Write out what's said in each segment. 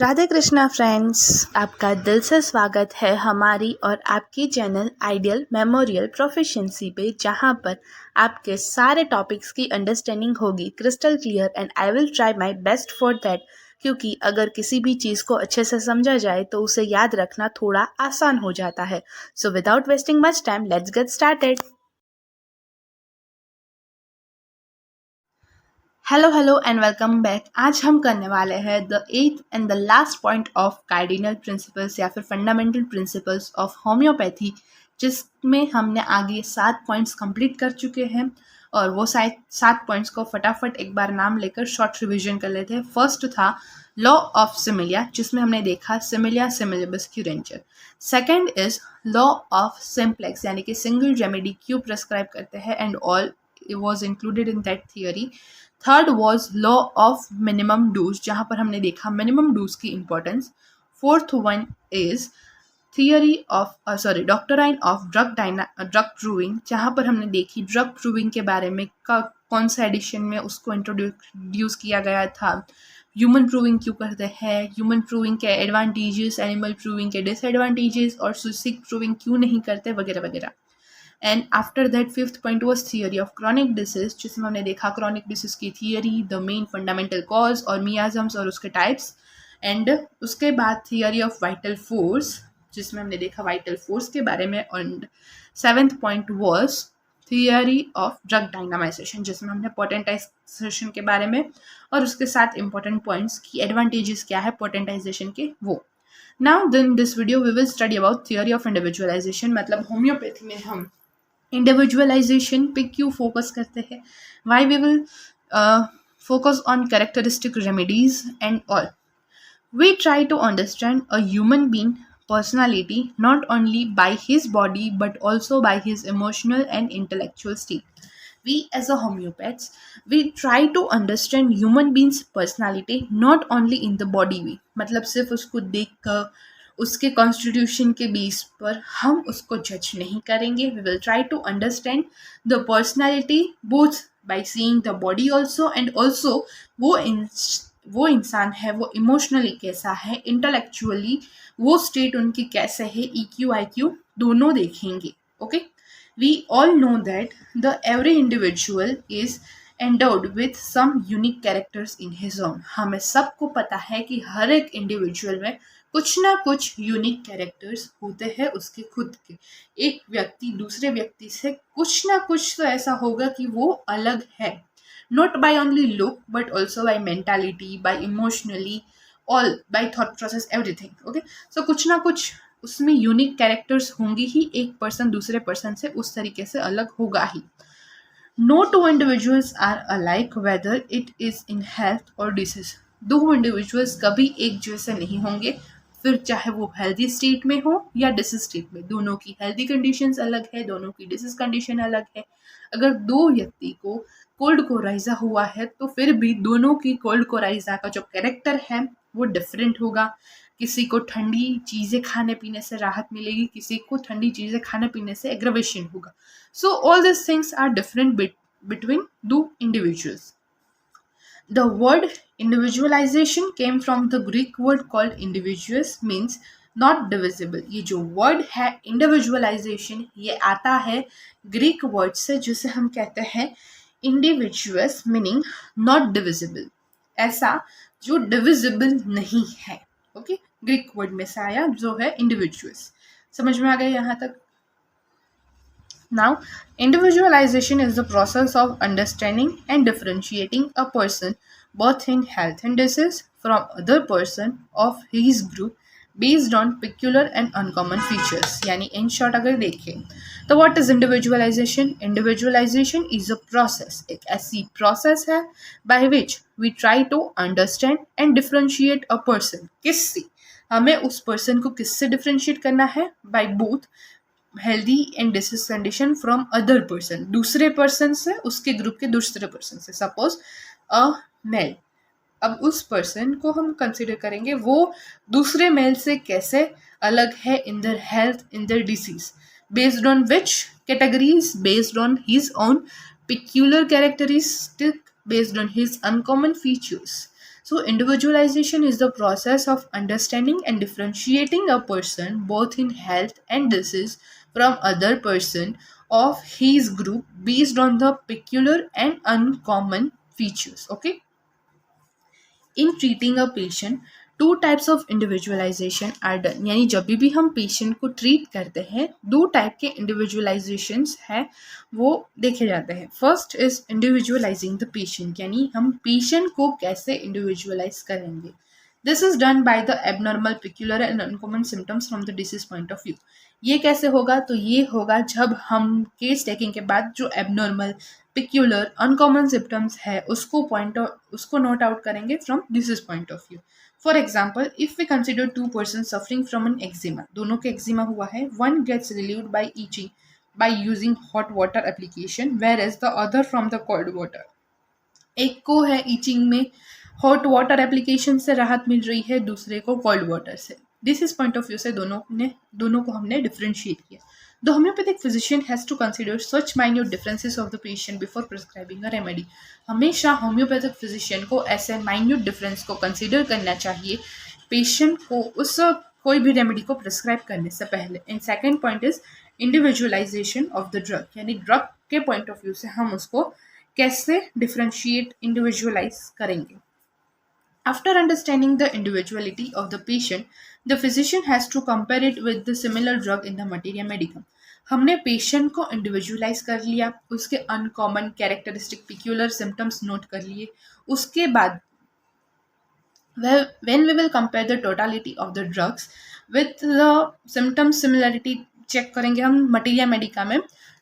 Radhe Krishna friends, आपका दिल से स्वागत है हमारी और आपकी चैनल आइडियल मेमोरियल प्रोफिशिएंसी पे, जहां पर आपके सारे टॉपिक्स की अंडरस्टैंडिंग होगी crystal clear and I will try my best for that. क्योंकि अगर किसी भी चीज़ को अच्छे से समझा जाए तो उसे याद रखना थोड़ा आसान हो जाता है। So without wasting much time, let's get started. Hello and welcome back. आज हम करने वाले हैं the eighth and the last point of cardinal principles या फिर फंडामेंटल प्रिंसिपल्स ऑफ होम्योपैथी, जिसमें हमने आगे 7 पॉइंट्स कंप्लीट कर चुके हैं। और वो 7 पॉइंट्स को फटाफट एक बार नाम लेकर शॉर्ट रिवीजन कर लेते हैं। फर्स्ट था लॉ ऑफ सिमिलिया, जिसमें हमने देखा सिमिलिया सिमिलिबस क्यूरेंचर। Second is law of simplex, यानी कि सिंगल रेमेडी क्यों प्रेस्क्राइब करते हैं and all was included in that theory. Third was law of minimum dose, जहाँ पर हमने देखा मिनिमम डोज की importance. Fourth one is theory of doctrine of drug proving, जहाँ पर हमने देखी ड्रग प्रूविंग के बारे में कौन सा एडिशन में उसको इंट्रोड्यूस किया गया था, ह्यूमन प्रूविंग क्यों करते हैं, ह्यूमन प्रूविंग के एडवांटेजेस, एनिमल प्रूविंग के डिसएडवांटेजेस, और सिक प्रूविंग क्यों नहीं करते, वगैरह वगैरह। And after that fifth point was theory of chronic disease, जिसमें हमने देखा क्रॉनिक डिसीज की theory, the main fundamental cause और मियाजम्स और उसके टाइप्स। एंड उसके बाद थियरी ऑफ वाइटल फोर्स, जिसमें हमने देखा वाइटल फोर्स के बारे में। And seventh point was theory of drug dynamization, जिसमें हमने पोटेंटाइजेशन के बारे में और उसके साथ इंपॉर्टेंट पॉइंट्स की एडवांटेजेस क्या है पोटेंटाइजेशन के, वो। Now then this video we will study about theory of individualization, मतलब होम्योपैथी में हम इंडिविजुअलाइजेशन पे क्यों फोकस करते हैं, why we will focus on characteristic remedies and all. We try to understand a human being personality not only by his body but also by his emotional and intellectual state. We as a homeopaths, we try to understand human beings personality not only in the body way, मतलब सिर्फ उसको देख कर उसके constitution के base पर हम उसको जज नहीं करेंगे। We will try to understand the personality both by seeing the body also, and also वो इंसान है वो इमोशनली कैसा है, इंटेलेक्चुअली वो स्टेट उनकी कैसे है, EQ IQ दोनों देखेंगे। Okay, we all know that the every individual is endowed with some unique characters in his own. हमें सबको पता है कि हर एक इंडिविजुअल में कुछ ना कुछ यूनिक कैरेक्टर्स होते हैं उसके खुद के। एक व्यक्ति दूसरे व्यक्ति से कुछ ना कुछ तो ऐसा होगा कि वो अलग है, not by only look but also by mentality, by emotionally, all by thought process, everything. Okay, so कुछ ना कुछ उसमें यूनिक कैरेक्टर्स होंगी ही, एक पर्सन दूसरे पर्सन से उस तरीके से अलग होगा ही। No two individuals are alike whether it is in health or disease. दो इंडिविजुअल्स कभी एक जैसे नहीं होंगे, फिर चाहे वो हेल्दी स्टेट में हो या डिसीज स्टेट में। दोनों की हेल्दी कंडीशंस अलग है, दोनों की डिसीज कंडीशन अलग है। अगर दो व्यक्ति को कोल्ड कोराइजा हुआ है तो फिर भी दोनों की कोल्ड कोराइजा का जो कैरेक्टर है वो डिफरेंट होगा। किसी को ठंडी चीज़ें खाने पीने से राहत मिलेगी, किसी को ठंडी चीज़ें खाने पीने से एग्रेवेशन होगा। So all these things are different between two individuals. The word individualization came from the Greek word called individuous, means not divisible. ये जो word है individualization, ये आता है ग्रीक वर्ड से, जिसे हम कहते हैं individuous, meaning not divisible, ऐसा जो divisible नहीं है। ओके, ग्रीक वर्ड में से आया जो है individuous। समझ में आ गया यहाँ तक? Now, individualization is the process of understanding and differentiating a person both in health and disease from other person of his group based on peculiar and uncommon features. यानी in short अगर देखें तो what is individualization? Individualization is a process, एक ऐसी process है by which we try to understand and differentiate a person. किससे? हमें उस person को किससे differentiate करना है? By both healthy and disease condition from other person, दूसरे पर्सन से, उसके ग्रुप के दूसरे पर्सन से। सपोज अ मेल, अब उस पर्सन को हम कंसिडर करेंगे वो दूसरे मेल से कैसे अलग है in their health, in their disease, based on which categories, based on his own peculiar characteristic, based on his uncommon features. So individualization is the process of understanding and differentiating a person both in health and disease from other person of his group based on the peculiar and uncommon features. Okay, in treating a patient two types of individualization are done, यानी जब भी हम patient को treat करते हैं दो type के इंडिविजुअलाइजेशंस है वो देखे जाते हैं. First is individualising the patient, यानी हम पेशेंट को कैसे इंडिविजुअलाइज करेंगे. This is done by the abnormal peculiar and uncommon symptoms from the disease point of view. ये कैसे होगा, तो ये होगा जब हम केस टेकिंग के बाद जो एबनॉर्मल पिक्यूलर अनकॉमन सिम्टम्स है उसको नोट आउट करेंगे from disease point of view. For example, if we consider two person suffering from an eczema, दोनों के एक्जिमा हुआ है, one gets relieved by itching by using hot water application whereas the other from the cold water. एक को है itching में hot water application से राहत मिल रही है, दूसरे को कोल्ड वाटर से. डिसीज पॉइंट ऑफ व्यू से दोनों को हमने डिफरेंशिएट किया. The homeopathic physician has to consider such minute differences of the patient before prescribing a remedy. हमेशा homeopathic physician को ऐसे minute difference को consider करना चाहिए patient को उस कोई भी remedy को prescribe करने से पहले. And second point is individualization of the drug, यानी drug के point of view से हम उसको कैसे differentiate, individualize करेंगे. After understanding the individuality of the patient, the physician has to compare it with the similar drug in the materia medica. हमने patient को individualise कर लिया, उसके uncommon characteristic peculiar symptoms note कर लिए. उसके बाद when we will compare the totality of the drugs with the symptom similarity check करेंगे हम मटेरिया मेडिका में,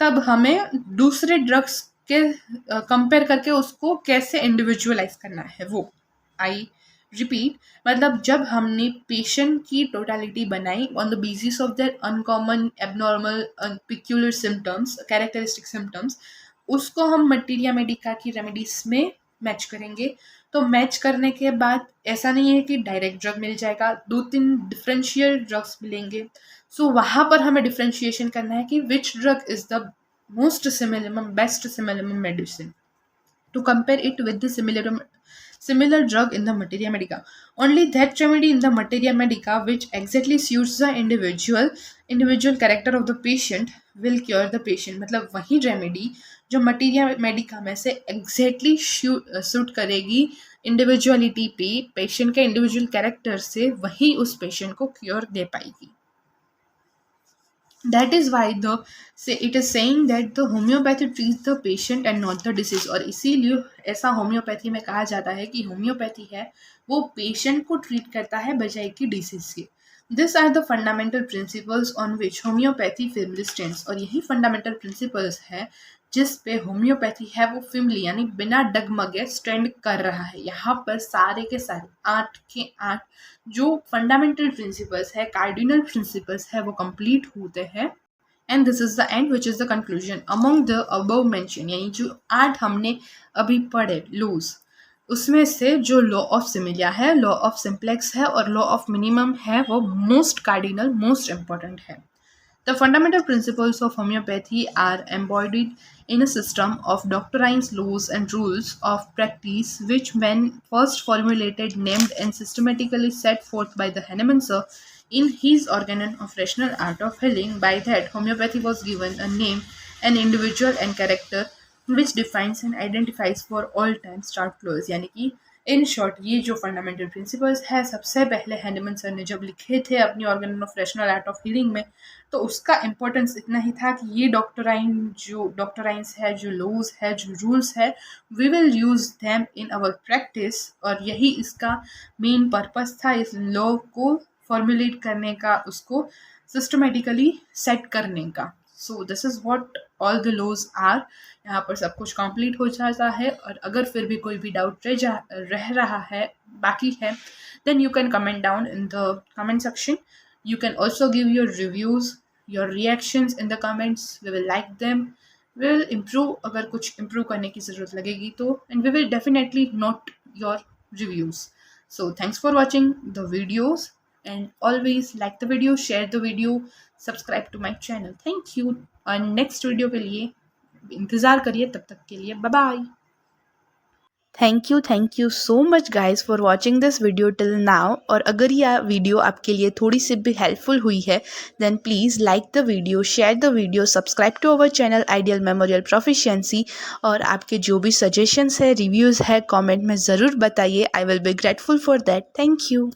तब हमें दूसरे ड्रग्स के कंपेयर करके उसको कैसे इंडिविजुअलाइज करना है वो. आई रिपीट, मतलब जब हमने पेशेंट की टोटालिटी बनाई on the basis of their uncommon abnormal peculiar symptoms characteristic symptoms, उसको हम मटेरिया मेडिका की रेमेडीज में मैच करेंगे. तो मैच करने के बाद ऐसा नहीं है कि डायरेक्ट ड्रग मिल जाएगा, 2-3 डिफरेंशियल ड्रग्स मिलेंगे. सो वहाँ पर हमें डिफरेंशिएशन करना है कि which drug is the most similar best similar medicine to compare it with the similar drug in the materia medica. Only that remedy in the materia medica which exactly suits the individual character of the patient will cure the patient. मतलब वही remedy जो materia Medica में से exactly suit करेगी individuality पे, patient के individual character से, वही उस पेशेंट को क्योर दे पाएगी. That is why it is saying that the homeopathy treats the patient and not the disease. और इसीलिए ऐसा होम्योपैथी में कहा जाता है कि होम्योपैथी है वो पेशेंट को ट्रीट करता है बजाय कि डिसीज के. These are the fundamental principles on which homeopathy firmly stands. और यही fundamental principles है जिस पे होम्योपैथी है वो फिमली यानी बिना डगमगे स्टैंड कर रहा है. यहाँ पर सारे के सारे 8 के 8 जो फंडामेंटल प्रिंसिपल्स है, कार्डिनल प्रिंसिपल्स है, वो कंप्लीट होते हैं. And this is the and which is the conclusion among the above mention, यानी जो 8 हमने अभी पढ़े लॉज, उसमें से जो लॉ ऑफ सिमिलिया है, लॉ ऑफ सिंप्लेक्स है और लॉ ऑफ मिनिमम है वो मोस्ट कार्डिनल, मोस्ट इंपॉर्टेंट है. The fundamental principles of homeopathy are embodied in a system of doctrines, laws, and rules of practice, which, when first formulated, named, and systematically set forth by the Hahnemann Sir in his Organon of Rational Art of Healing. By that, homeopathy was given a name, an individual, and character which defines and identifies for all time. Start close. यानी कि in short ये जो fundamental principles है सबसे पहले handman sir ने जब लिखे थे अपनी organ of rational art of healing में, तो उसका इम्पोर्टेंस इतना ही था कि ये डॉक्टराइंस है, जो लॉज है, जो रूल्स है, we will use them in our practice. और यही इसका मेन पर्पस था, इस लॉ को फॉर्मुलेट करने का, उसको सिस्टमेटिकली सेट करने का. So this is what all the laws are. यहाँ पर सब कुछ कंप्लीट हो जाता है. और अगर फिर भी कोई भी डाउट रह रहा है, बाकी है, then you can comment down in the comment section. You can also give your reviews, your reactions in the comments. We will like them. We will improve अगर कुछ improve करने की ज़रूरत लगेगी तो, and we will definitely note your reviews. So thanks for watching the videos and always like the video, share the video, subscribe to my channel. Thank you. और next video के लिए इंतज़ार करिए, तब तक के लिए bye bye. Thank you so much guys for watching this video till now. और अगर यह वीडियो आपके लिए थोड़ी सी भी हेल्पफुल हुई है then please like the video, share the video, subscribe to our channel ideal memorial proficiency. और आपके जो भी सजेशंस है, रिव्यूज़ है, कमेंट में ज़रूर बताइए। I will be grateful for that. Thank you.